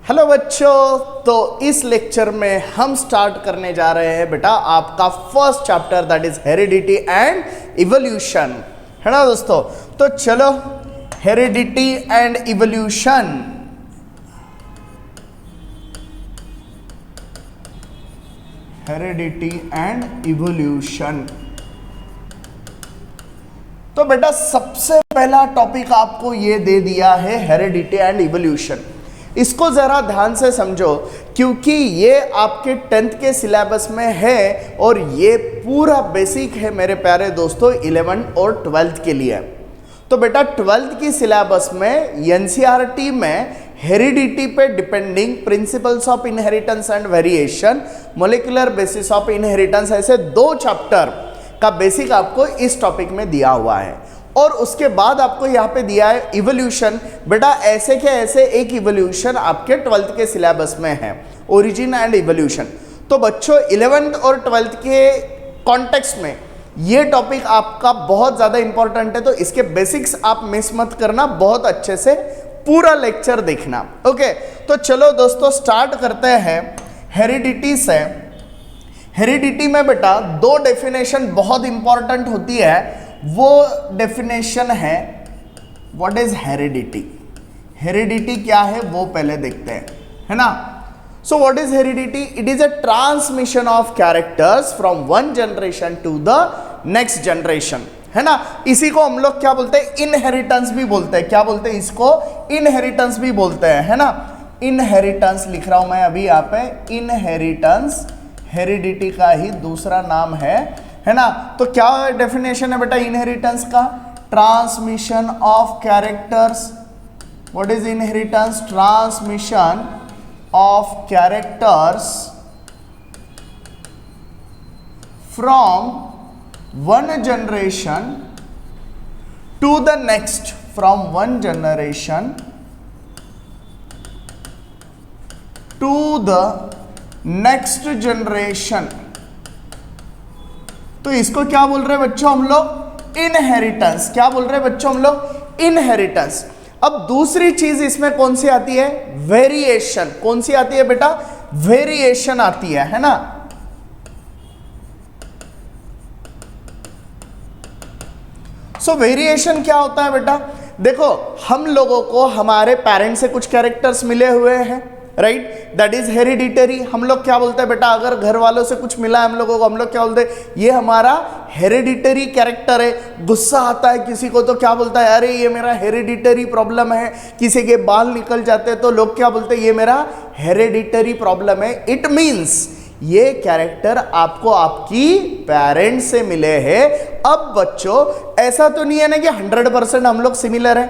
Hello बच्चों, तो इस लेक्चर में हम स्टार्ट करने जा रहे हैं बेटा आपका first chapter that is heredity and evolution, है ना दोस्तों। तो चलो heredity and evolution, heredity and evolution. तो बेटा सबसे पहला टॉपिक आपको ये दे दिया है हेरिडिटी एंड इवोल्यूशन। इसको जरा ध्यान से समझो क्योंकि ये आपके 10th के सिलेबस में है और ये पूरा बेसिक है मेरे प्यारे दोस्तों 11th और 12th के लिए। तो बेटा 12th की सिलेबस में एनसीईआरटी में हेरिडिटी पे depending principles of inheritance and variation, molecular basis of inheritance, ऐसे 2 चैप्टर का बेसिक आपको इस टॉपिक में दिया हुआ है। और उसके बाद आपको यहाँ पे दिया है इवोल्यूशन। बेटा ऐसे के ऐसे एक इवोल्यूशन आपके 12th के सिलेबस में है, ओरिजिन एंड इवोल्यूशन। तो बच्चों 11th और 12th के कॉन्टेक्स्ट में ये टॉपिक आपका बहुत ज़्यादा इंपॉर्टेंट है, तो इसके बेसिक्स आप मिस मत करना, बहुत अच्छे से पूरा लेक्चर देखना। ओके, तो चलो दोस्तों स्टार्ट करते हैं हेरिडिटी से। हेरिडिटी में बेटा 2 डेफिनेशन बहुत इंपॉर्टेंट होती है। वो डेफिनेशन है व्हाट इज हेरिडिटी, हेरिडिटी क्या है वो पहले देखते हैं, है ना। So what is heredity? It is a transmission of characters from one generation to the next generation, है ना। इसी को हम लोग क्या बोलते हैं? इनहेरिटेंस भी बोलते हैं। क्या बोलते हैं इसको? इनहेरिटेंस भी बोलते हैं, है ना। इनहेरिटेंस लिख रहा हूं मैं अभी यहाँ पे, इनहेरिटेंस हेरिडिटी का ही दूसरा नाम है ना। तो क्या डेफिनेशन है बेटा इनहेरिटेंस का? Transmission of characters. What is inheritance? Transmission of characters from one generation to the next, from one generation to the next generation. तो इसको क्या बोल रहे हैं बच्चों हम लोग? इनहेरिटेंस। क्या बोल रहे हैं बच्चों हम लोग? इनहेरिटेंस। अब दूसरी चीज इसमें कौन सी आती है? वेरिएशन। कौन सी आती है बेटा? वेरिएशन आती है ना। सो वेरिएशन क्या होता है बेटा? देखो हम लोगों को हमारे पेरेंट्स से कुछ कैरेक्टर्स मिले हुए हैं, राइट, दैट इज हेरिडिटरी। हम लोग क्या बोलते हैं बेटा? अगर घर वालों से कुछ मिला है हम लोगों को, हम लोग क्या बोलते हैं? ये हमारा हेरिडिटरी कैरेक्टर है। गुस्सा आता है किसी को तो क्या बोलता है? अरे ये मेरा हेरिडिटरी प्रॉब्लम है। किसी के बाल निकल जाते हैं तो लोग क्या बोलते हैं? ये मेरा हेरिडिटरी प्रॉब्लम है। इट मीन्स ये कैरेक्टर आपको आपकी पेरेंट्स से मिले हैं। अब बच्चों ऐसा तो नहीं है ना कि 100% हम लोग सिमिलर है।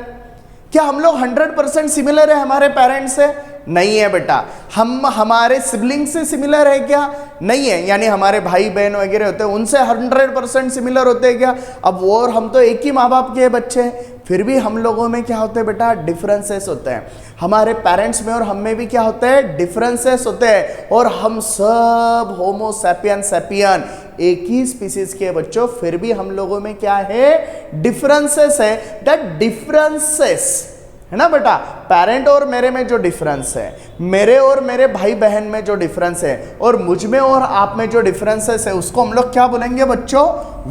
क्या हम लोग 100% सिमिलर है हमारे पेरेंट्स से? नहीं है बेटा। हम हमारे सिबलिंग से सिमिलर है क्या? नहीं है। यानी हमारे भाई बहन वगैरह होते हैं उनसे 100% सिमिलर होते हैं क्या? अब वो और हम तो एक ही माँ बाप के बच्चे हैं, फिर भी हम लोगों में क्या होते हैं बेटा? डिफरेंसेस होते हैं। हमारे पेरेंट्स में और हम में भी क्या होते हैं? डिफरेंसेस होते हैं। और हम सब होमो सैपियन सैपियन एक ही स्पीसीज के बच्चों, फिर भी हम लोगों में क्या है? डिफरेंसेस है। दैट डिफरेंसेस है ना बेटा, पेरेंट और मेरे में जो डिफरेंस है, मेरे और मेरे भाई बहन में जो डिफरेंस है, और मुझ में और आप में जो डिफरेंसेस है, उसको हम लोग क्या बोलेंगे बच्चों?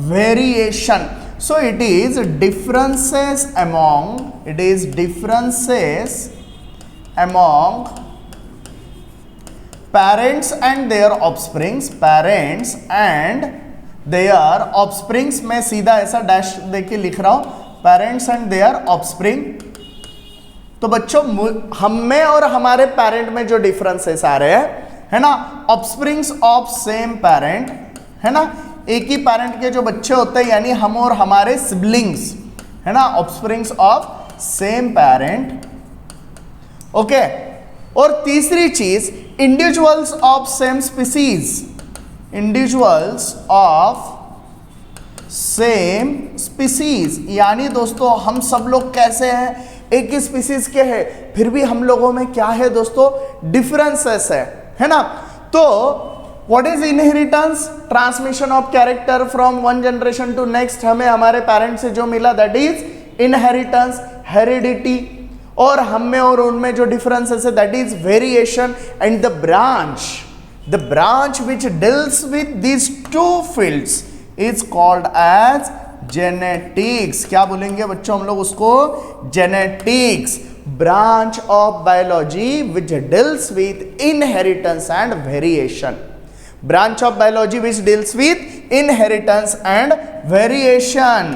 Variation. So it is differences among, it is differences among parents and their offsprings, parents and their offsprings. मैं सीधा ऐसा डैश देके लिख रहा हूं, पेरेंट्स एंड देयर ऑफस्प्रिंग। तो बच्चों हम में और हमारे पेरेंट में जो डिफरेंसेस आ रहे हैं, है ना, ऑफस्प्रिंग्स ऑफ सेम पेरेंट, है ना, एक ही पेरेंट के जो बच्चे होते हैं, यानी हम और हमारे सिबलिंग्स, है ना, offsprings of same parent. Okay, और तीसरी चीज individuals of same species, individuals of same species. यानी दोस्तों हम सब लोग कैसे हैं? एक ही स्पीसीज के हैं, फिर भी हम लोगों में क्या है दोस्तों? डिफरेंसेस है ना। तो what is inheritance? Transmission of character from one generation to next. हमें हमारे पेरेंट्स से जो मिला दैट इज इनहेरिटेंस, हेरिडिटी। और हम में और उनमें जो डिफरेंसेस है that is variation, and the branch which deals with these two fields is called as genetics. क्या बोलेंगे बच्चों हम लोग उसको? Genetics. Branch of biology which deals with inheritance and variation. Branch of biology which deals with inheritance and variation.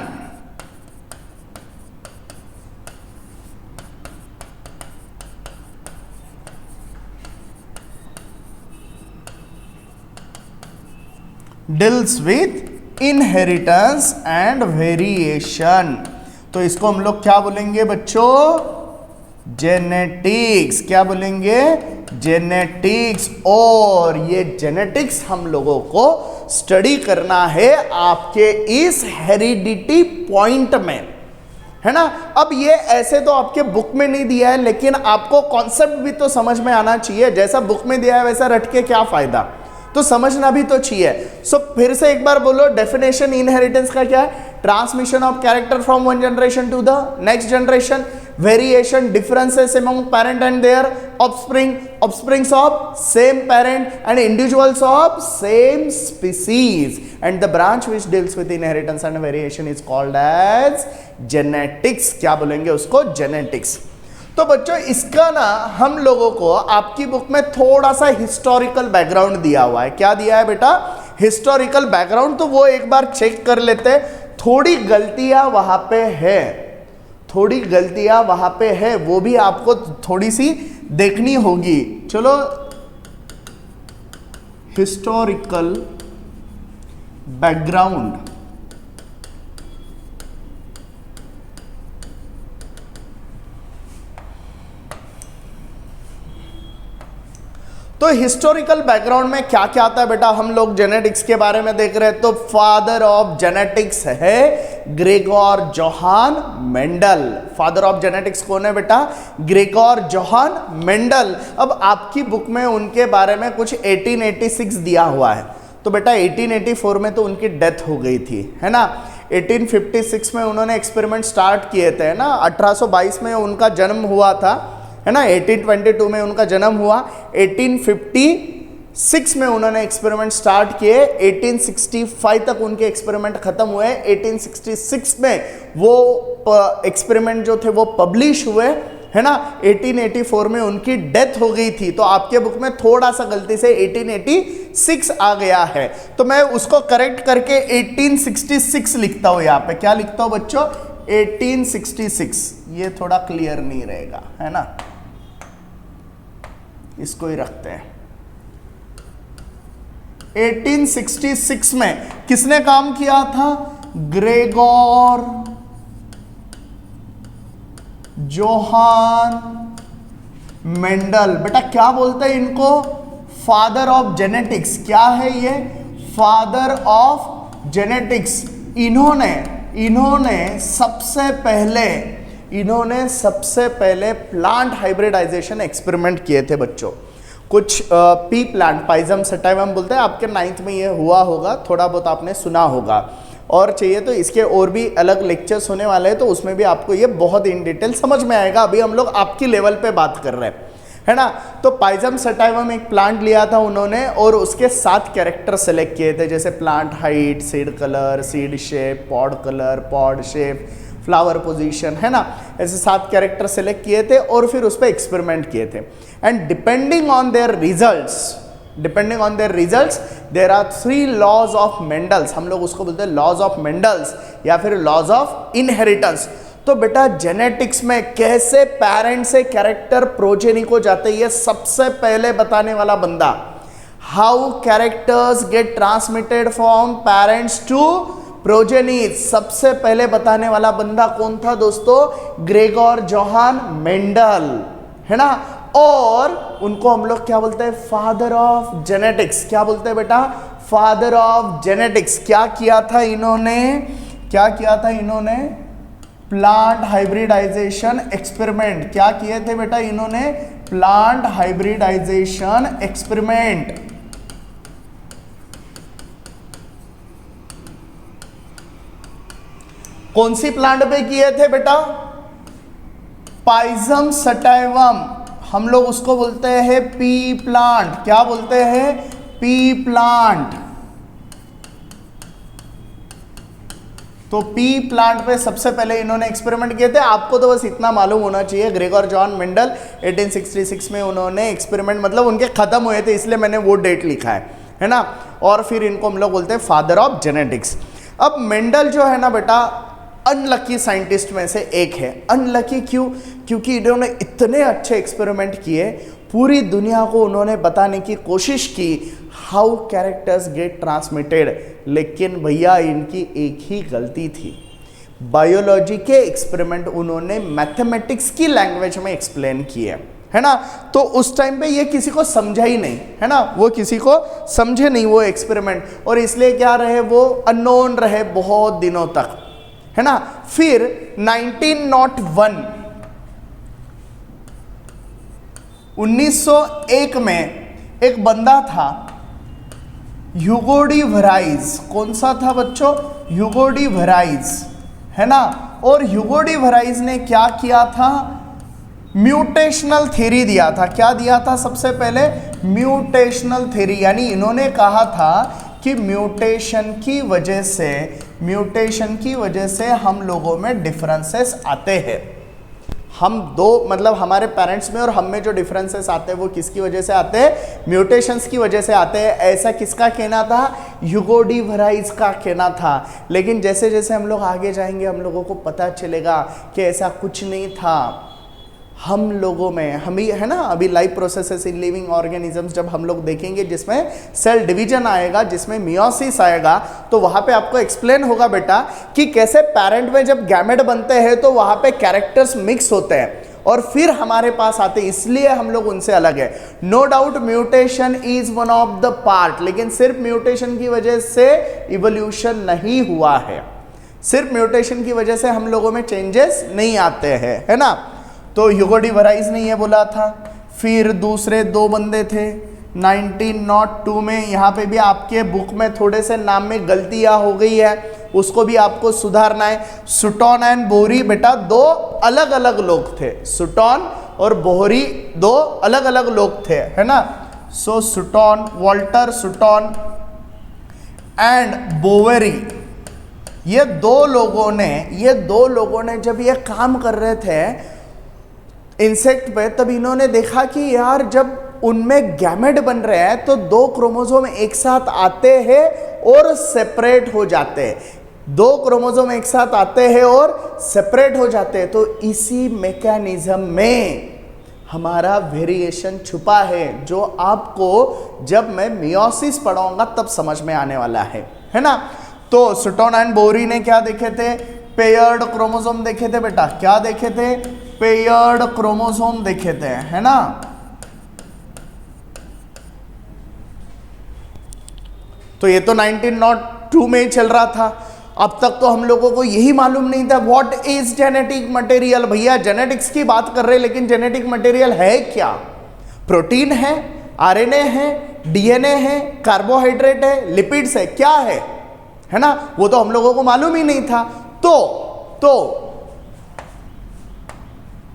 Deals with inheritance and variation. तो इसको हम लोग क्या बोलेंगे बच्चों? जेनेटिक्स। क्या बोलेंगे? जेनेटिक्स। और ये जेनेटिक्स हम लोगों को स्टडी करना है आपके इस हेरिडिटी पॉइंट में, है ना। अब ये ऐसे तो आपके बुक में नहीं दिया है, लेकिन आपको कॉन्सेप्ट भी तो समझ में आना चाहिए। जैसा बुक में दिया है वैसा रट के क्या फायदा, तो समझना भी तो चाहिए। सो फिर से एक बार बोलो, डेफिनेशन इनहेरिटेंस का क्या है? Transmission of character from one generation to the next generation, variation, differences among parent and their offspring, offsprings of same parent and individuals of same species, and the branch which deals with inheritance and variation is called as genetics. क्या बोलेंगे उसको? Genetics. तो बच्चों इसका ना हम लोगों को आपकी बुक में थोड़ा सा हिस्टोरिकल बैकग्राउंड दिया हुआ है। क्या दिया है बेटा? Historical background. तो वो एक बार चेक कर लेते हैं। थोड़ी गलतियां वहां पे है, थोड़ी गलतियां वहां पे है, वो भी आपको थोड़ी सी देखनी होगी। चलो, हिस्टोरिकल बैकग्राउंड। तो हिस्टोरिकल बैकग्राउंड में क्या क्या आता है बेटा? हम लोग जेनेटिक्स के बारे में देख रहे हैं। तो फादर ऑफ जेनेटिक्स है Gregor Johan Mendel. Father of genetics कौन है बेटा? Gregor Johan Mendel. अब आपकी बुक में उनके बारे में कुछ 1886 दिया हुआ है। तो बेटा 1884 में तो उनकी डेथ हो गई थी, है ना। 1856 में उन्होंने एक्सपेरिमेंट स्टार्ट किए थे ना। 1822 में उनका जन्म हुआ था, है ना। 1822 में उनका जन्म हुआ। 1856 में उन्होंने एक्सपेरिमेंट स्टार्ट किए। 1865 तक उनके एक्सपेरिमेंट खत्म हुए। 1866 में वो एक्सपेरिमेंट जो थे वो पब्लिश हुए, है ना। 1884 में उनकी डेथ हो गई थी। तो आपके बुक में थोड़ा सा गलती से 1886 आ गया है, तो मैं उसको करेक्ट करके 1866 लिखता हूं। यहां पे क्या लिखता हूं बच्चों? 1866। ये थोड़ा क्लियर नहीं रहेगा, है ना, इसको ही रखते हैं। 1866 में किसने काम किया था? Gregor Johan Mendel. बेटा क्या बोलते हैं इनको? Father of genetics. क्या है ये? Father of genetics. इन्होंने सबसे पहले प्लांट हाइब्रिडाइजेशन एक्सपेरिमेंट किए थे बच्चों। कुछ पी प्लांट, पाइजम सटाइवम बोलते हैं, आपके 9th में ये हुआ होगा, थोड़ा बहुत आपने सुना होगा। और चाहिए तो इसके और भी अलग लेक्चर्स होने वाले हैं, तो उसमें भी आपको ये बहुत इन डिटेल समझ में आएगा। अभी हम लोग आपकी लेवल पे बात कर रहे हैं, है ना। तो पाइजम सटाइवम एक प्लांट लिया था उन्होंने, और उसके 7 कैरेक्टर सेलेक्ट किए थे, जैसे plant height, seed colour, seed shape, pod colour, pod shape, flower position, है ना। ऐसे 7 कैरेक्टर सेलेक्ट किए थे और फिर उस पर एक्सपेरिमेंट किए थे। And depending on their results there are 3 laws of Mendel's. हम लोग उसको बोलते हैं लॉज ऑफ मेंडल्स या फिर लॉज ऑफ इनहेरिटेंस। तो बेटा जेनेटिक्स में कैसे पेरेंट से कैरेक्टर प्रोजेनी को जाते हैं, ये सबसे पहले बताने वाला बंदा। How characters get transmitted from parents to progeny, सबसे पहले बताने वाला बंदा कौन था दोस्तों? ग्रेगोर जोहान मेंडल, है ना। और उनको हम लोग क्या बोलते हैं? Father of genetics. क्या बोलते हैं बेटा? Father of genetics. क्या किया था इन्होंने? Plant hybridization experiment. क्या किए थे बेटा इन्होंने? Plant hybridization experiment. कौन सी प्लांट पे किए थे बेटा? पाइजम सटाइवम, हम लोग उसको बोलते हैं पी प्लांट। क्या बोलते हैं? P plant. तो पी प्लांट पे सबसे पहले इन्होंने एक्सपेरिमेंट किए थे। आपको तो बस इतना मालूम होना चाहिए, ग्रेगोर जॉन मेंडल 1866 में उन्होंने एक्सपेरिमेंट, मतलब उनके खत्म हुए थे इसलिए मैंने वो डेट लिखा है ना। और फिर इनको हम लोग बोलते हैं फादर ऑफ जेनेटिक्स। अब मेंडल जो है ना बेटा, अनलकी साइंटिस्ट में से एक है। अनलकी क्यों? क्योंकि इन्होंने इतने अच्छे एक्सपेरिमेंट किए, पूरी दुनिया को उन्होंने बताने की कोशिश की हाउ कैरेक्टर्स गेट ट्रांसमिटेड, लेकिन भैया इनकी एक ही गलती थी। बायोलॉजी के एक्सपेरिमेंट उन्होंने मैथमेटिक्स की लैंग्वेज में एक्सप्लेन किए, है ना। तो उस टाइम पे ये किसी को समझा ही नहीं, है ना, वो किसी को समझे नहीं वो एक्सपेरिमेंट, और इसलिए क्या रहे, वो अननोन रहे बहुत दिनों तक, है ना। फिर 1901 में एक बंदा था ह्यूगो डी वराइज। कौन सा था बच्चों? ह्यूगो डी वराइज, है ना। और ह्यूगो डी वराइज ने क्या किया था? म्यूटेशनल थ्योरी दिया था। क्या दिया था? सबसे पहले म्यूटेशनल थ्योरी, यानी इन्होंने कहा था कि म्यूटेशन की वजह से हम लोगों में डिफरेंसेस आते हैं। हम दो, मतलब हमारे पेरेंट्स में और हम में जो डिफरेंसेस आते हैं वो किसकी वजह से आते हैं? म्यूटेशंस की वजह से आते हैं। ऐसा किसका कहना था? ह्यूगो डी वराइज का कहना था। लेकिन जैसे जैसे हम लोग आगे जाएंगे हम लोगों को पता चलेगा कि ऐसा कुछ नहीं था। हम लोगों में, हम ही है ना, अभी life processes in living organisms जब हम लोग देखेंगे जिसमें सेल डिवीजन आएगा, जिसमें मियोसिस आएगा, तो वहां पे आपको एक्सप्लेन होगा बेटा कि कैसे पेरेंट में जब गैमेट बनते हैं तो वहां पे कैरेक्टर्स मिक्स होते हैं और फिर हमारे पास आते हैं, इसलिए हम लोग उनसे अलग है। No doubt mutation is one of the part, लेकिन सिर्फ म्यूटेशन की वजह से इवोल्यूशन नहीं हुआ है। सिर्फ म्यूटेशन की वजह से हम लोगों में चेंजेस नहीं आते हैं, है ना। तो ह्यूगो डी वराइज ने ये बोला था। फिर दूसरे दो बंदे थे 1902 में। यहाँ पे भी आपके बुक में थोड़े से नाम में गलतियाँ हो गई है, उसको भी आपको सुधारना है। सुटॉन एंड बोहरी, बेटा दो अलग अलग लोग थे। सुटॉन और बोहरी दो अलग अलग लोग थे, है ना। सो सुटॉन, वॉल्टर सुटॉन एंड बोवेरी, ये दो लोगों ने जब ये काम कर रहे थे इंसेक्ट पे, तब इन्होंने देखा कि यार जब उनमें गैमेट बन रहे हैं तो दो क्रोमोसोम एक साथ आते हैं और सेपरेट हो जाते हैं। दो क्रोमोसोम एक साथ आते हैं और सेपरेट हो जाते हैं। तो इसी मैकेनिज्म में हमारा वेरिएशन छुपा है, जो आपको जब मैं मियोसिस पढ़ाऊंगा तब समझ में आने वाला है ना। तो सुटॉन एंड बोहरी ने क्या देखे थे? पेयर्ड क्रोमोसोम देखे थे बेटा। क्या देखे थे? पेयर्ड क्रोमोसोम देखे थे, है ना। तो ये तो 1902 में ही चल रहा था। अब तक तो हम लोगों को यही मालूम नहीं था व्हाट इज जेनेटिक मटेरियल। भैया जेनेटिक्स की बात कर रहे हैं, लेकिन जेनेटिक मटेरियल है क्या? प्रोटीन है, आरएनए है, डीएनए है, कार्बोहाइड्रेट है, लिपिड्स है, क्या है ना। वो तो हम लोगों को मालूम ही नहीं था। तो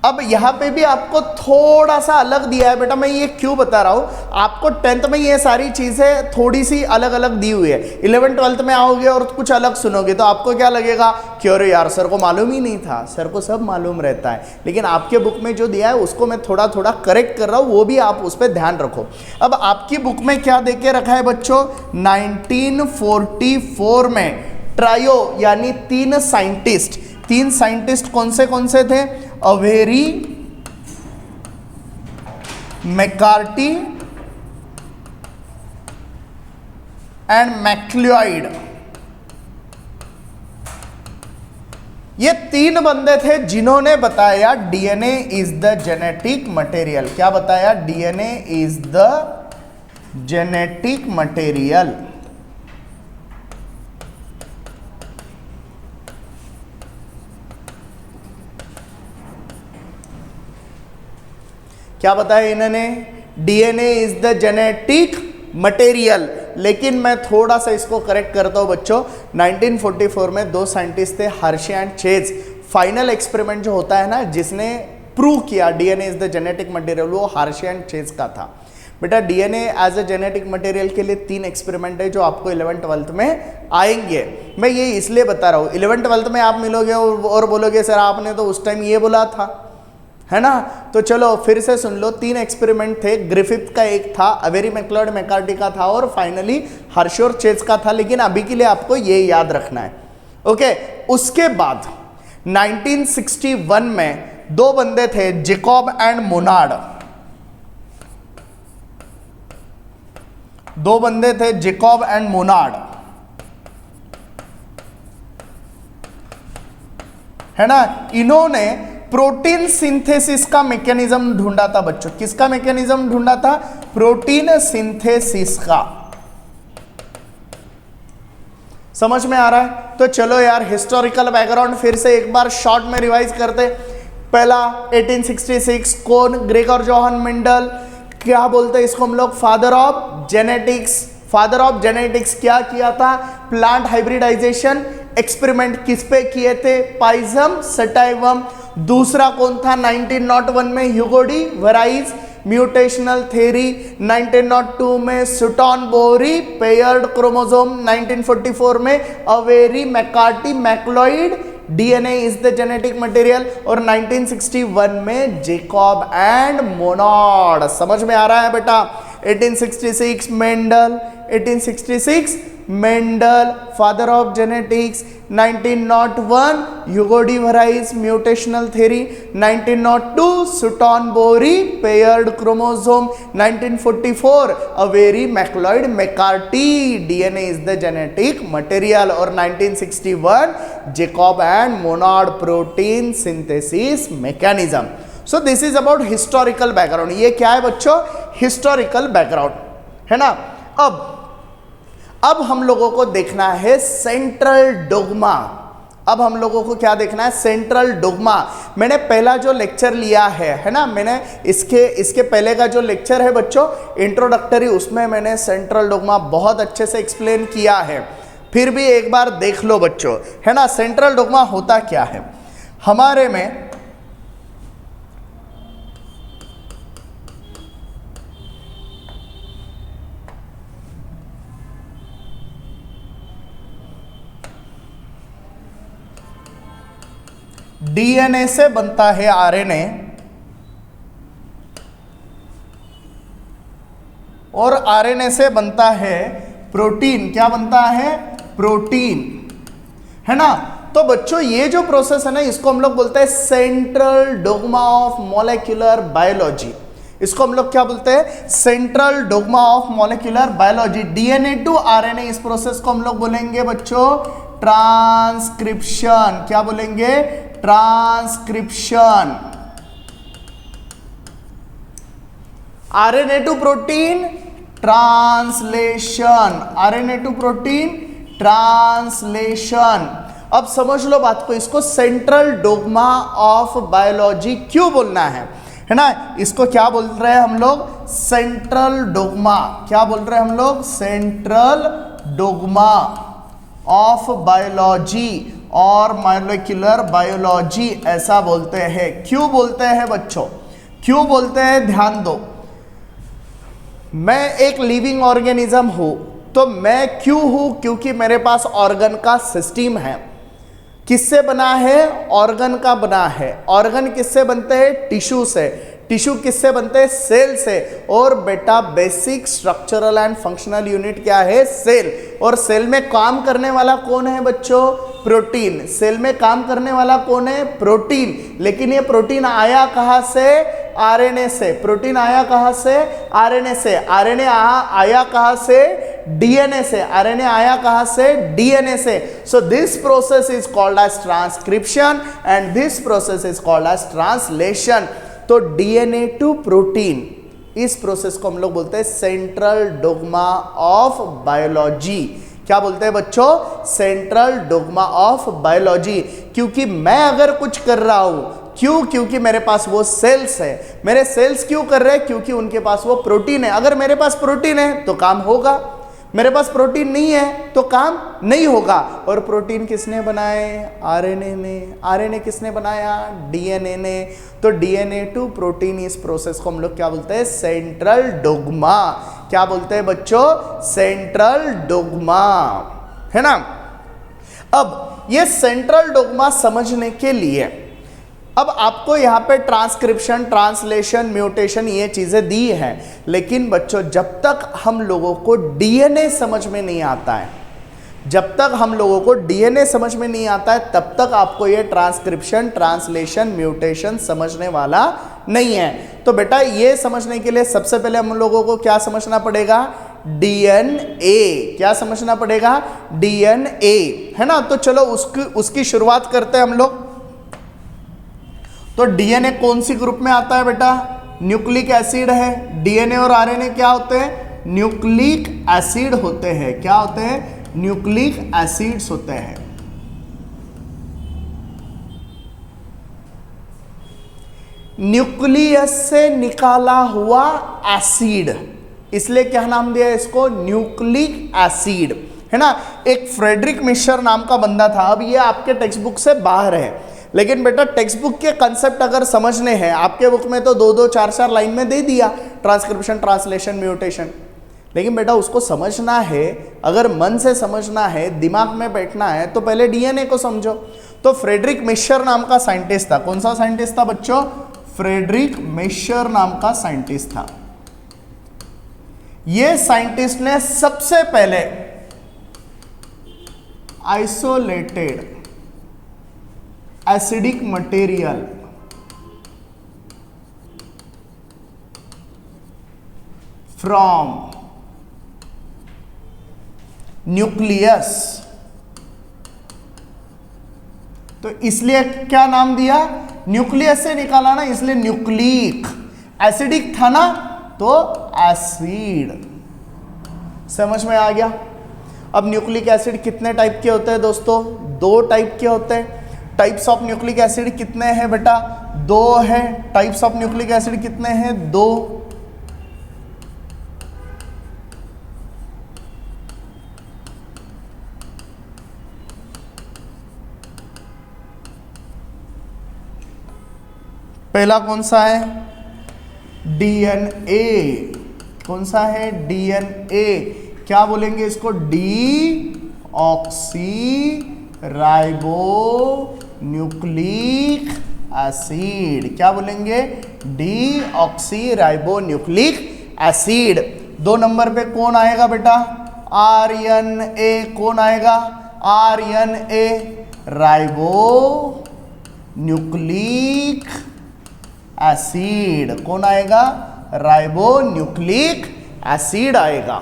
अब यहां पे भी आपको थोड़ा सा अलग दिया है बेटा। मैं ये क्यों बता रहा हूं आपको, 10th में ये सारी चीजें थोड़ी सी अलग अलग दी हुई है। 11th 12th में आओगे और कुछ अलग सुनोगे तो आपको क्या लगेगा कि अरे यार सर को मालूम ही नहीं था। सर को सब मालूम रहता है, लेकिन आपके बुक में जो दिया है उसको मैं थोड़ा थोड़ा करेक्ट कर रहा हूं, वो भी आप उस पर ध्यान रखो। अब आपकी बुक में क्या दे के रखा है बच्चों? 1944 में ट्रायो यानी तीन साइंटिस्ट कौन से थे? अवेरी, मैकार्टी एंड मैक्लियोइड, ये तीन बंदे थे जिन्होंने बताया DNA is the genetic material. क्या बताया? DNA is the genetic material. क्या बताया इन्होंने? DNA is the genetic material. लेकिन मैं थोड़ा सा इसको करेक्ट करता हूं बच्चों। 1944 में दो साइंटिस्ट थे, Hershey and Chase. Final experiment जो होता है ना, जिसने प्रूव किया DNA is the genetic material, वो हार्शे एंड चेज का था। बेटा DNA as a genetic material के लिए 3 एक्सपेरिमेंट है जो आपको 11th-12th में आएंगे। मैं ये इसलिए बता रहा हूँ, 11th-12th में आप मिलोगे और बोलोगे सर आपने तो उस टाइम ये बोला था, है ना। तो चलो फिर से सुन लो, 3 एक्सपेरिमेंट थे। ग्रिफिथ का एक था, अवेरी मैक्लियोड मैकार्टी का था और फाइनली हर्शे और चेज का था, लेकिन अभी के लिए आपको ये याद रखना है। ओके, उसके बाद 1961 में 2 बंदे थे, जैकब एंड मोनार्ड। 2 बंदे थे, जैकब एंड मोनार्ड, है ना। इन्होंने प्रोटीन सिंथेसिस का मैकेनिज्म ढूंढा था बच्चों। किसका मैकेनिज्म ढूंढा था? प्रोटीन सिंथेसिस का। समझ में आ रहा है? तो चलो यार हिस्टोरिकल बैकग्राउंड फिर से एक बार शॉर्ट में रिवाइज करते। पहला 1866, कौन? Gregor Johan Mendel. क्या बोलते हैं इसको हम लोग? Father of genetics. Father of genetics क्या किया था? प्लांट हाइब्रिडाइजेशन एक्सपेरिमेंट किस पे किए थे? Pisum sativum. दूसरा कौन था? 1901 में Hugo de Vries mutational theory. 1902 में सुटॉन बोरी पेयर्ड क्रोमोसोम। 1944 में Avery McCarty MacLeod DNA is the genetic material. और 1961 में जैकब एंड मोनार्ड। समझ में आ रहा है बेटा? 1866 Mendel, 1866 Mendel father of genetics. 1901 Hugo de Vries mutational theory. 1902 Sutton Boveri paired chromosome. 1944 Avery MacLeod McCarty DNA is the genetic material. और 1961 Jacob and Monod protein synthesis mechanism. So this is about historical background. ये क्या है बच्चों? Historical background, है ना। अब हम लोगों को देखना है सेंट्रल डोग्मा। अब हम लोगों को क्या देखना है? Central dogma. मैंने पहला जो लेक्चर लिया है ना, मैंने इसके पहले का जो लेक्चर है बच्चों इंट्रोडक्टरी, उसमें मैंने सेंट्रल डोग्मा बहुत अच्छे से एक्सप्लेन किया है। फिर भी एक बार देख लो बच्चों, है ना। सेंट्रल डोग्मा होता क्या है? हमारे में डीएनए से बनता है आरएनए और आरएनए से बनता है प्रोटीन। क्या बनता है? प्रोटीन, है ना। तो बच्चों ये जो प्रोसेस है ना, इसको हम लोग बोलते हैं central dogma of molecular biology. इसको हम लोग क्या बोलते हैं? Central dogma of molecular biology. DNA to RNA, इस प्रोसेस को हम लोग बोलेंगे बच्चों ट्रांसक्रिप्शन। क्या बोलेंगे? Transcription. RNA to protein translation. RNA to protein translation. अब समझ लो बात को, इसको सेंट्रल डोग्मा ऑफ बायोलॉजी क्यों बोलना है ना। इसको क्या बोल रहे हैं हम लोग? Central dogma. क्या बोल रहे हैं हम लोग? सेंट्रल डोग्मा ऑफ बायोलॉजी और मॉलिक्यूलर बायोलॉजी ऐसा बोलते हैं। क्यों बोलते हैं बच्चों? क्यों बोलते हैं? ध्यान दो। मैं एक लिविंग ऑर्गेनिज्म हूं, तो मैं क्यों हूं? क्योंकि मेरे पास ऑर्गन का सिस्टम है। किससे बना है? ऑर्गन का बना है। ऑर्गन किससे बनते हैं? टिश्यू से। टिश्यू किससे बनते हैं? सेल से। और बेटा basic structural and functional unit क्या है? सेल। और सेल में काम करने वाला कौन है बच्चों? प्रोटीन। सेल में काम करने वाला कौन है? प्रोटीन। लेकिन ये प्रोटीन आया कहां से? आरएनए से। प्रोटीन आया कहां से? आरएनए से। आरएनए आया कहां से? डीएनए से। आरएनए आया कहां से? डीएनए से। So this process is called as transcription and this process is called as translation. तो डीएनए टू प्रोटीन, इस प्रोसेस को हम लोग बोलते हैं सेंट्रल डोग्मा ऑफ बायोलॉजी। क्या बोलते हैं बच्चों? Central dogma of biology. क्योंकि मैं अगर कुछ कर रहा हूं, क्यों? क्योंकि मेरे पास वो सेल्स है। मेरे सेल्स क्यों कर रहे हैं? क्योंकि उनके पास वो प्रोटीन है। अगर मेरे पास प्रोटीन है तो काम होगा। मेरे पास प्रोटीन नहीं है तो काम नहीं होगा। और प्रोटीन किसने बनाए? आरएनए ने। आरएनए किसने बनाया? डीएनए ने। तो डीएनए टू प्रोटीन इस प्रोसेस को हम लोग क्या बोलते हैं? Central dogma. क्या बोलते हैं बच्चों? सेंट्रल डोग्मा, है ना। अब ये सेंट्रल डोग्मा समझने के लिए अब आपको यहाँ पे ट्रांसक्रिप्शन, ट्रांसलेशन, म्यूटेशन ये चीजें दी हैं, लेकिन बच्चों जब तक हम लोगों को डीएनए समझ में नहीं आता है, जब तक हम लोगों को डीएनए समझ में नहीं आता है, तब तक आपको ये ट्रांसक्रिप्शन, ट्रांसलेशन, म्यूटेशन समझने वाला नहीं है। तो बेटा ये समझने के लिए सबसे पहले हम लोगों को क्या समझना पड़ेगा? डीएनए। क्या समझना पड़ेगा? डीएनए, है ना। तो चलो उसकी शुरुआत करते हैं हम लोग। तो डीएनए कौन सी ग्रुप में आता है बेटा? न्यूक्लिक एसिड है। डीएनए और आरएनए क्या होते हैं? न्यूक्लिक एसिड होते हैं। क्या होते हैं? न्यूक्लिक एसिड्स होते हैं। न्यूक्लियस से निकाला हुआ एसिड, इसलिए क्या नाम दिया इसको? न्यूक्लिक एसिड, है ना। एक फ्रेडरिक मिशर नाम का बंदा था। अब ये आपके टेक्स्ट बुक से बाहर है, लेकिन बेटा टेक्स्ट बुक के कंसेप्ट अगर समझने हैं, आपके बुक में तो 2-2, 4-4 लाइन में दे दिया ट्रांसक्रिप्शन, ट्रांसलेशन, म्यूटेशन, लेकिन बेटा उसको समझना है, अगर मन से समझना है, दिमाग में बैठना है, तो पहले डीएनए को समझो। तो फ्रेडरिक मिशर नाम का साइंटिस्ट था। कौन सा साइंटिस्ट था बच्चों? फ्रेडरिक मिशर नाम का साइंटिस्ट था। यह साइंटिस्ट ने सबसे पहले isolated acidic material from nucleus, तो इसलिए क्या नाम दिया? न्यूक्लियस से निकाला ना, इसलिए न्यूक्लिक। एसिडिक था ना, तो एसिड। समझ में आ गया? अब न्यूक्लिक एसिड कितने टाइप के होते हैं दोस्तों? 2 टाइप के होते हैं। टाइप्स ऑफ न्यूक्लिक एसिड कितने हैं बेटा? 2 है। टाइप्स ऑफ न्यूक्लिक एसिड कितने हैं? 2। पहला कौन सा है? डीएनए। कौन सा है? डीएनए। क्या बोलेंगे इसको? Deoxy ribo nucleic acid. क्या बोलेंगे? Deoxy ribo nucleic acid. 2 number पे कौन आएगा बेटा? आरएनए। कौन आएगा? RNA ribo nucleic acid. कौन आएगा? राइबो न्यूक्लिक एसिड आएगा।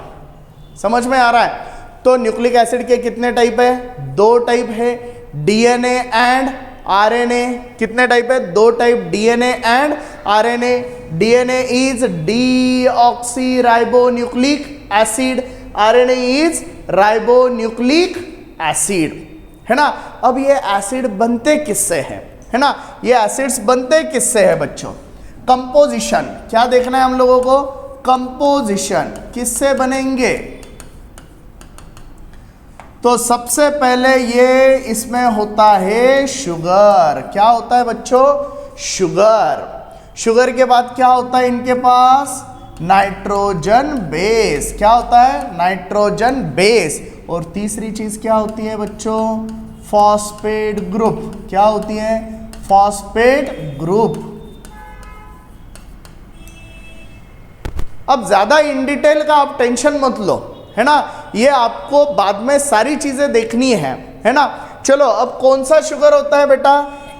समझ में आ रहा है? तो न्यूक्लिक एसिड के कितने टाइप है? 2 टाइप है। DNA and RNA. कितने टाइप है? 2 type, DNA and RNA. DNA is deoxy ribo nucleic acid, RNA is ribo nucleic acid, है ना। अब ये एसिड बनते किससे हैं, है ना? ये एसिड्स बनते किससे है बच्चों? कंपोजिशन। क्या देखना है हम लोगों को? कंपोजिशन। किससे बनेंगे? तो सबसे पहले ये इसमें होता है शुगर। क्या होता है बच्चों? शुगर। शुगर के बाद क्या होता है इनके पास? Nitrogen base. क्या होता है? Nitrogen base. और तीसरी चीज क्या होती है बच्चों? Phosphate group. क्या होती है? Phosphate group. अब ज्यादा इन डिटेल का आप टेंशन मत लो, है ना। ये आपको बाद में सारी चीजें देखनी है ना। चलो, अब कौन सा शुगर होता है बेटा?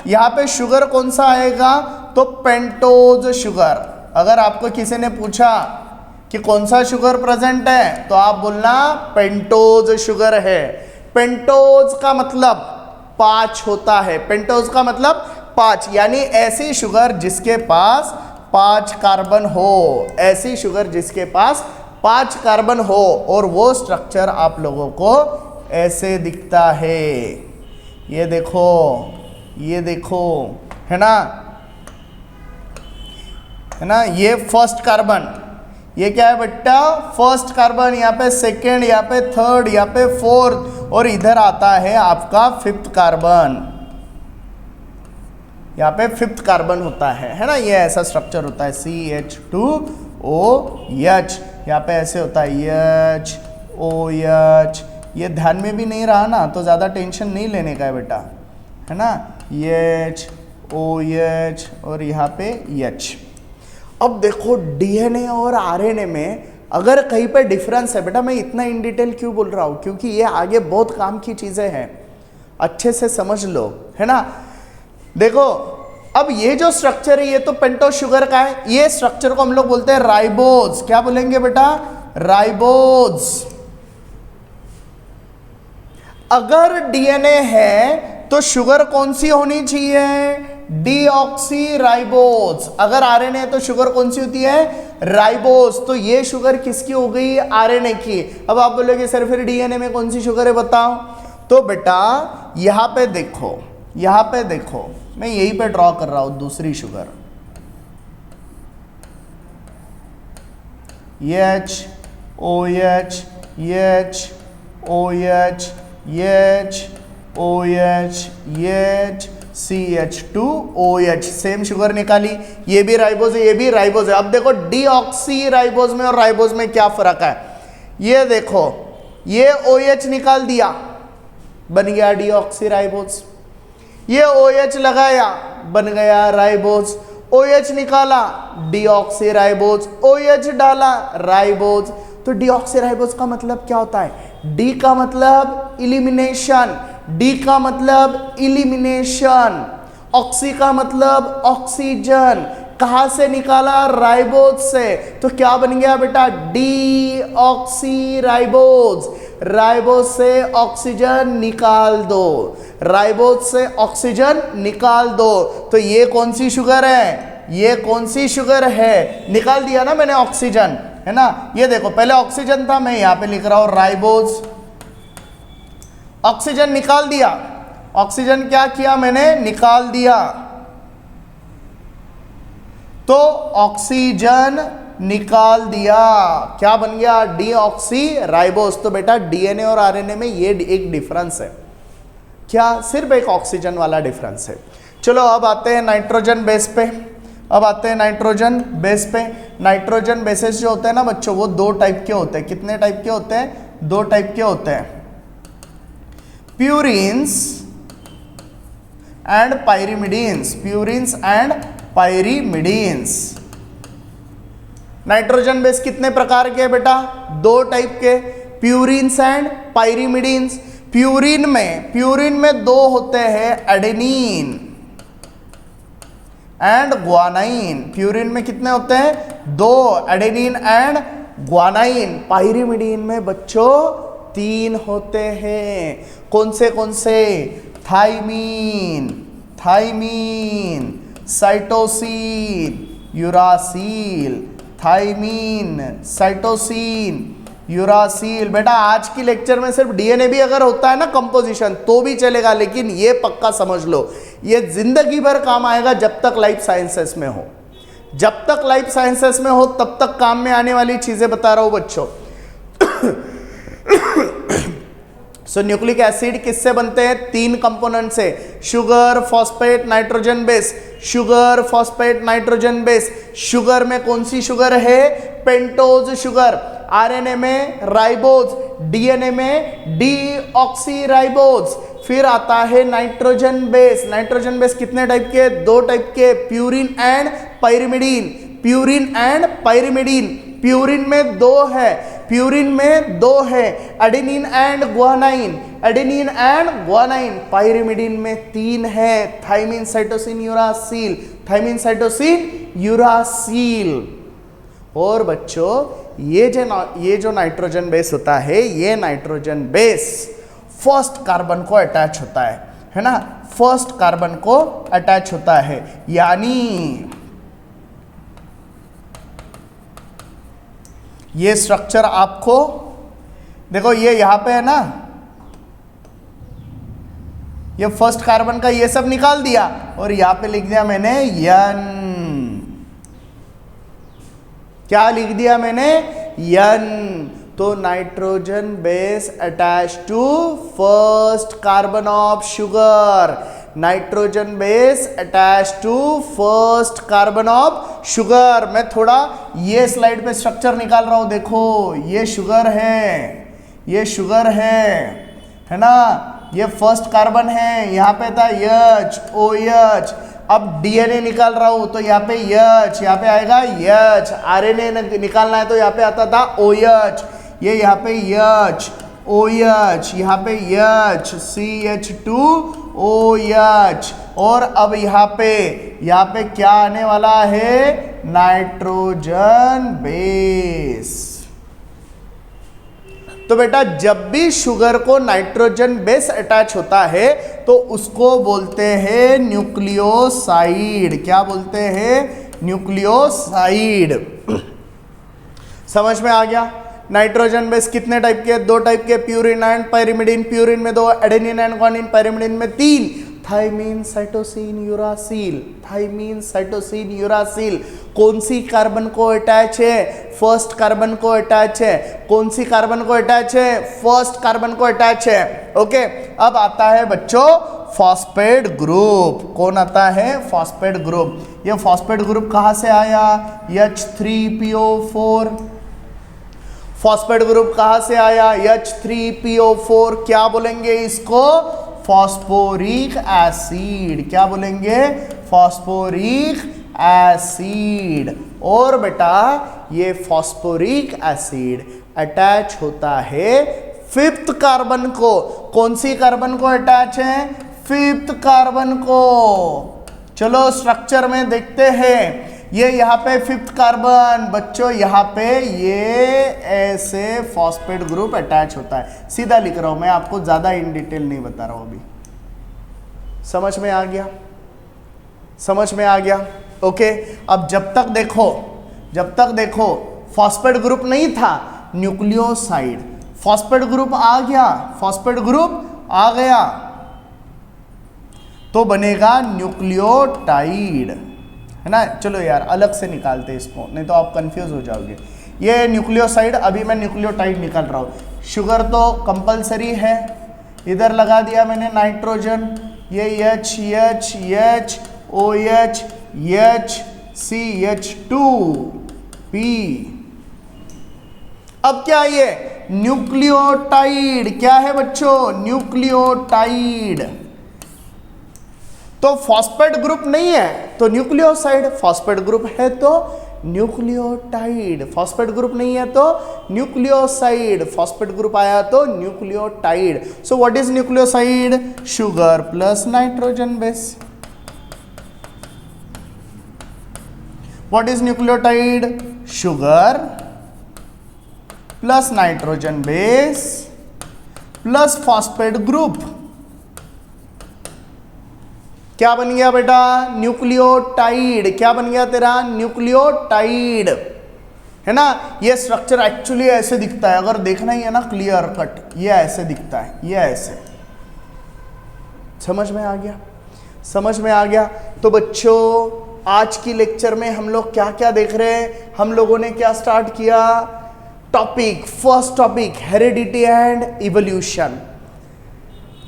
यहाँ पे शुगर कौन सा आएगा? तो पेंटोज शुगर। अगर आपको किसी ने पूछा कि कौन सा शुगर प्रेजेंट है, तो आप बोलना पेंटोज शुगर है। पेंटोज का मतलब 5 होता है। पेंटोज का मतलब 5, यानी ऐसी शुगर जिसके पास 5 कार्बन हो। ऐसी शुगर जिसके पास 5 कार्बन हो, और वो स्ट्रक्चर आप लोगों को ऐसे दिखता है। ये देखो, ये देखो, है ना, है ना। ये फर्स्ट कार्बन, ये क्या है बेटा, फर्स्ट कार्बन, यहाँ पे सेकेंड, यहाँ पे थर्ड, यहाँ पे फोर्थ, और इधर आता है आपका फिफ्थ कार्बन। यहाँ पे फिफ्थ कार्बन होता है ना, ये ऐसा स्ट्रक्चर होता है CH2OH। यहाँ पे ऐसे होता है HOH। ये ध्यान में भी नहीं रहा ना तो ज़्यादा टेंशन नहीं लेने का है बेटा, है ना, HOH और यहाँ पे H। अब देखो डीएनए और आरएनए में अगर कहीं पे डिफरेंस है बेटा, मैं इतना इन डिटेल क्यों बोल रहा हूँ, क्योंकि ये आगे बहुत काम की चीज़ें हैं, अच्छे से समझ लो, है ना। देखो अब ये जो स्ट्रक्चर है ये तो पेंटोज शुगर का है, ये स्ट्रक्चर को हम लोग बोलते हैं राइबोज। क्या बोलेंगे बेटा, राइबोज। अगर डीएनए है तो शुगर कौन सी होनी चाहिए, डीऑक्सी राइबोज। अगर आरएनए है तो शुगर कौन सी होती है, राइबोज। तो ये शुगर किसकी हो गई, आरएनए की। अब आप बोलोगे सर फिर डीएनए में कौन सी शुगर है बताओ, तो बेटा यहां पे देखो, यहां पे देखो, मैं यहीं पे ड्रॉ कर रहा हूं दूसरी sugar, H OH H OH H OH H CH2OH, same sugar निकाली, ये भी राइबोज है, ये भी राइबोज है। अब देखो डीऑक्सी राइबोज में और राइबोज में क्या फर्क है, ये देखो, ये OH निकाल दिया, बन गया डीऑक्सी राइबोज। ये OH लगाया, बन गया राइबोज। OH निकाला, डीऑक्सी राइबोज। OH डाला, राइबोज। तो डीऑक्सी राइबोज का मतलब क्या होता है, डी का मतलब इलिमिनेशन, डी का मतलब इलिमिनेशन, ऑक्सी का मतलब ऑक्सीजन। कहां से निकाला, राइबोज से। तो क्या बन गया बेटा, डीऑक्सी राइबोज। राइबोज से ऑक्सीजन निकाल दो, राइबोज से ऑक्सीजन निकाल दो। तो ये कौन सी शुगर है, ये कौन सी शुगर है, निकाल दिया ना मैंने ऑक्सीजन, है ना। ये देखो पहले ऑक्सीजन था, मैं यहां पे लिख रहा हूं राइबोज। ऑक्सीजन निकाल दिया, ऑक्सीजन क्या किया मैंने, निकाल दिया। तो ऑक्सीजन निकाल दिया, क्या बन गया, डीऑक्सी राइबोज। तो बेटा डीएनए और आरएनए में ये एक डिफरेंस है, क्या, सिर्फ एक ऑक्सीजन वाला डिफरेंस है। चलो अब आते हैं नाइट्रोजन बेस पे, अब आते हैं नाइट्रोजन बेस पे। नाइट्रोजन बेसेस जो होते हैं ना बच्चों, वो दो टाइप के होते हैं। कितने टाइप के होते हैं, दो टाइप के होते हैं, purines and pyrimidines, purines and pyrimidines. Nitrogen base कितने प्रकार के हैं बेटा, दो टाइप के, प्यूरिन्स एंड पायरिमिडीन्स। प्यूरिन में दो होते हैं, एडेनिन एंड ग्वानाइन। प्यूरिन में कितने होते हैं, दो, एडेनिन एंड ग्वानाइन। पायरिमिडीन में बच्चों तीन होते हैं, कौन से, thymine, cytosine, uracil, thymine, cytosine, uracil. बेटा आज की लेक्चर में सिर्फ डीएनए भी अगर होता है ना कंपोजिशन तो भी चलेगा, लेकिन ये पक्का समझ लो ये जिंदगी भर काम आएगा जब तक लाइफ साइंसेस में हो, जब तक लाइफ साइंसेस में हो तब तक काम में आने वाली चीजें बता रहा हूं बच्चों। सो न्यूक्लिक एसिड किससे बनते हैं, तीन कंपोनेंट से, sugar, phosphate, nitrogen base. Sugar, phosphate, nitrogen base. Sugar में कौन सी शुगर है, पेंटोज शुगर। आरएनए में राइबोज, डीएनए में डीऑक्सी राइबोज। फिर आता है नाइट्रोजन बेस। नाइट्रोजन बेस कितने टाइप के, दो टाइप के, purine and pyrimidine. Purine and pyrimidine. Purine में दो है, adenine and guanine, adenine and guanine. Pyrimidine में तीन है, thymine, cytosine, uracil, thymine, cytosine, uracil. और बच्चों ये जो नाइट्रोजन बेस होता है, ये नाइट्रोजन बेस फर्स्ट कार्बन को अटैच होता है ना, फर्स्ट कार्बन को अटैच होता है। यानी ये स्ट्रक्चर आपको देखो, ये यहां पे है ना, ये फर्स्ट कार्बन का ये सब निकाल दिया और यहां पे लिख दिया मैंने यन। क्या लिख दिया मैंने, N। तो nitrogen base attach to first carbon of sugar, nitrogen base attach to first carbon of sugar. मैं थोड़ा ये स्लाइड पे स्ट्रक्चर निकाल रहा हूं, देखो ये शुगर है, ये शुगर है ना, ये फर्स्ट कार्बन है, यहाँ पे था H OH। अब डीएनए निकाल रहा हूं तो यहाँ पे H, यहाँ पे आएगा H। आरएनए निकालना है तो यहाँ पे आता था OH, ये यहाँ पे H OH, यहाँ पे H CH2OH। और अब यहाँ पे क्या आने वाला है, नाइट्रोजन बेस। तो बेटा जब भी शुगर को नाइट्रोजन बेस अटैच होता है तो उसको बोलते हैं न्यूक्लियोसाइड। क्या बोलते हैं, न्यूक्लियोसाइड। समझ में आ गया। नाइट्रोजन बेस कितने टाइप के, दो टाइप के, प्यूरिन एंड पायरिमिडिन। प्यूरिन में दो, एडेनिन एंड ग्वानिन। पायरिमिडिन में तीन, thymine cytosine uracil, thymine cytosine uracil. कौन सी कार्बन को अटैच है, फर्स्ट कार्बन को अटैच है। कौन सी कार्बन को अटैच है, फर्स्ट कार्बन को अटैच है। ओके, अब आता है बच्चों फॉस्फेट ग्रुप। कौन आता है, फॉस्फेट ग्रुप। ये फॉस्फेट ग्रुप कहां से आया, H3PO4। फॉस्फेट ग्रुप कहां से आया, H3PO4। क्या बोलेंगे इसको, फॉस्फोरिक एसिड। क्या बोलेंगे, फॉस्फोरिक एसिड। और बेटा ये फॉस्फोरिक एसिड अटैच होता है फिफ्थ कार्बन को। कौन सी कार्बन को अटैच है, फिफ्थ कार्बन को। चलो स्ट्रक्चर में देखते हैं। ये यहाँ पे फिफ्थ कार्बन, बच्चों यहाँ पे ये ऐसे फॉस्फेट ग्रुप अटैच होता है। सीधा लिख रहा हूं मैं, आपको ज्यादा इन डिटेल नहीं बता रहा हूं अभी। समझ में आ गया, समझ में आ गया। ओके, अब जब तक देखो फॉस्फेट ग्रुप नहीं था, न्यूक्लियोसाइड। फॉस्फेट ग्रुप आ गया, फॉस्फेट ग्रुप आ गया तो बनेगा न्यूक्लियोटाइड, है ना। चलो यार अलग से निकालते इसको, नहीं तो आप कंफ्यूज हो जाओगे। ये न्यूक्लियोसाइड, अभी मैं न्यूक्लियोटाइड निकाल रहा हूं। शुगर तो कंपलसरी है, इधर लगा दिया मैंने नाइट्रोजन, ये H OH H CH2P। अब क्या ये न्यूक्लियोटाइड, क्या है बच्चों, न्यूक्लियोटाइड। तो फॉस्फेट ग्रुप नहीं है तो न्यूक्लियोसाइड, फॉस्फेट ग्रुप है तो न्यूक्लियोटाइड, फॉस्फेट ग्रुप नहीं है तो न्यूक्लियोसाइड, फॉस्फेट ग्रुप आया तो nucleotide. So what is nucleoside, sugar plus nitrogen base. What is nucleotide, sugar plus nitrogen base plus phosphate group. क्या बन गया बेटा, न्यूक्लियोटाइड। क्या बन गया तेरा, न्यूक्लियोटाइड, है ना। ये स्ट्रक्चर एक्चुअली ऐसे दिखता है, अगर देखना ही है ना क्लियर कट, ये ऐसे दिखता है, ये ऐसे। समझ में आ गया, समझ में आ गया। तो बच्चों आज की लेक्चर में हम लोग क्या क्या देख रहे हैं, हम लोगों ने क्या स्टार्ट किया, topic, first topic heredity and evolution.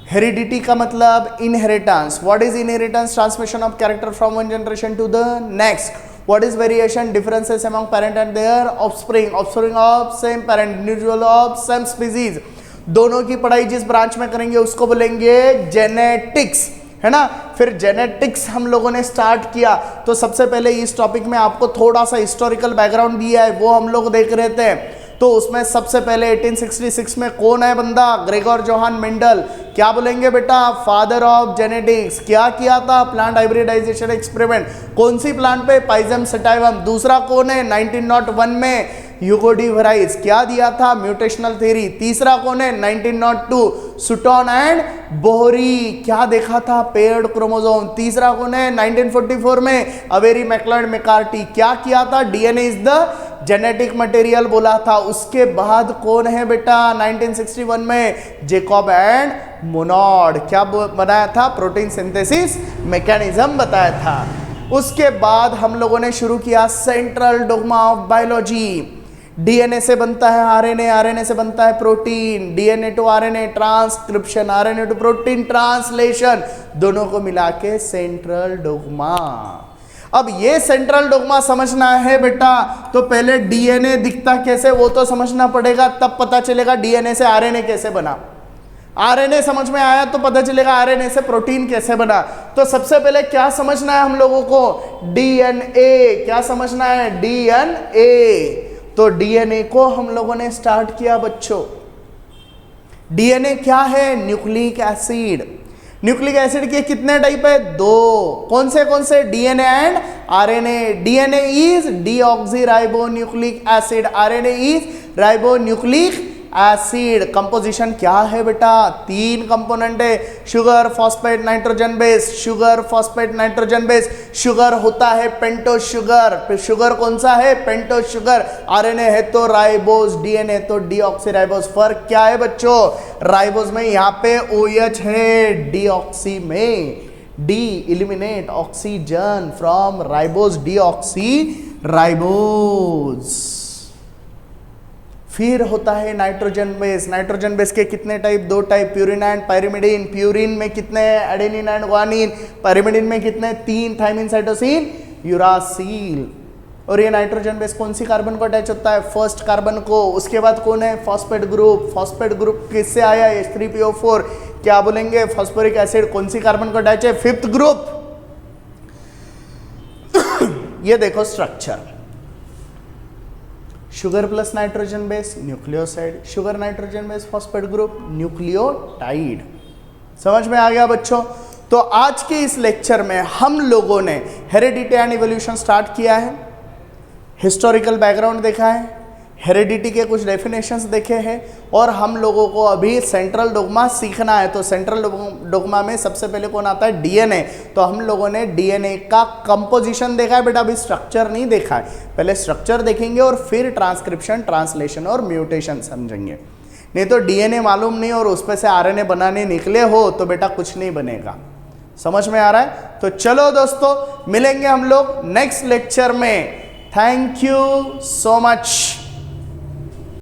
Heredity का मतलब inheritance. What is inheritance, transmission of character from one generation to the next. What is variation, differences among parent and their offspring, offspring of same parent, individual of same species. दोनों की पढ़ाई जिस branch में करेंगे उसको बोलेंगे genetics, है ना। फिर जेनेटिक्स हम लोगों ने स्टार्ट किया तो सबसे पहले इस टॉपिक में आपको थोड़ा सा हिस्टोरिकल बैकग्राउंड दिया है, वो हम लोग देख रहे थे। तो उसमें सबसे पहले 1866 में कौन है बंदा, ग्रेगोर जोहान मेंडल। क्या बोलेंगे बेटा, फादर ऑफ जेनेटिक्स। क्या किया था, प्लांट हाइब्रिडाइजेशन एक्सपेरिमेंट। कौन सी प्लांट पे, पाइजम सटाइवम। दूसरा कौन है, 1901 में ह्यूगो डी वराइस। क्या दिया था, म्यूटेशनल थ्योरी। तीसरा कौन है, 1902 सुटॉन एंड बोहरी। क्या देखा था, पेयर्ड क्रोमोसोम। तीसरा कौन है, 1944 में अवेरी मैकलॉयड मैकार्टी। क्या किया था, DNA is the genetic material बोला था। उसके बाद कौन है बेटा, 1961 में जेकॉब एंड मोनॉड। क्या बनाया था, प्रोटीन सिंथेसिस मैकेनिज्म बताया था। उसके बाद हम लोगों ने शुरू किया central dogma of biology. DNA से बनता है आरएनए, आरएनए से बनता है protein, DNA to RNA transcription, RNA to protein translation, दोनों को मिला के सेंट्रल डोग्मा। अब ये सेंट्रल डोग्मा समझना है बेटा तो पहले डीएनए दिखता कैसे वो तो समझना पड़ेगा, तब पता चलेगा डीएनए से आरएनए कैसे बना। आरएनए समझ में आया तो पता चलेगा आरएनए से प्रोटीन कैसे बना। तो सबसे पहले क्या समझना है हम लोगों को, डीएनए। क्या समझना है, डीएनए। तो डीएनए को हम लोगों ने स्टार्ट किया बच्चों। डीएनए क्या है, न्यूक्लिक एसिड। न्यूक्लिक एसिड के कितने टाइप है, दो। कौन से, DNA and RNA. DNA is deoxyribonucleic acid, RNA is ribonucleic acid. Composition क्या है बेटा, 3 कंपोनेंट है, sugar phosphate nitrogen base, sugar phosphate nitrogen base. Sugar होता है पेंटोज शुगर, शुगर कौन सा है, पेंटोज शुगर। आरएनए है तो राइबोज, डीएनए तो डीऑक्सीराइबोज। फर्क क्या है बच्चों, राइबोज में यहाँ पे OH है, डीऑक्सी में D eliminate oxygen from ribose, deoxyribose. फिर होता है नाइट्रोजन बेस। नाइट्रोजन बेस के कितने type, 2 type, purine and pyrimidine. Purine में कितने, एडेनिन एंड ग्वानिन। पायरिमिडीन में कितने, 3, थायमिन, साइटोसिन, यूरासिल। और ये नाइट्रोजन बेस कौन सी कार्बन को अटैच होता है, फर्स्ट कार्बन को। उसके बाद कौन है, फॉस्फेट ग्रुप। फॉस्फेट ग्रुप किससे आया, H3PO4। क्या बोलेंगे, फॉस्फोरिक एसिड कौन सी कार्बन को अटैच है, 5th ग्रुप। ये देखो structure, sugar plus nitrogen base nucleoside, sugar nitrogen base phosphate group nucleotide. समझ में आ गया बच्चों। तो आज के इस लेक्चर में हम लोगों ने हेरेडिटी एंड इवोल्यूशन स्टार्ट किया है, हिस्टोरिकल बैकग्राउंड देखा है, हेरेडिटी के कुछ डेफिनेशंस देखे हैं, और हम लोगों को अभी सेंट्रल डोग्मा सीखना है। तो सेंट्रल डोग्मा में सबसे पहले कौन आता है, डीएनए। तो हम लोगों ने डीएनए का कंपोजिशन देखा है बेटा, अभी स्ट्रक्चर नहीं देखा है। पहले स्ट्रक्चर देखेंगे और फिर ट्रांसक्रिप्शन, ट्रांसलेशन और म्यूटेशन समझेंगे। नहीं तो डीएनए मालूम नहीं और उस पर से आरएनए बनाने निकले हो तो बेटा कुछ नहीं बनेगा। समझ में आ रहा है। तो चलो दोस्तों, मिलेंगे हम लोग नेक्स्ट लेक्चर में। Thank you so much.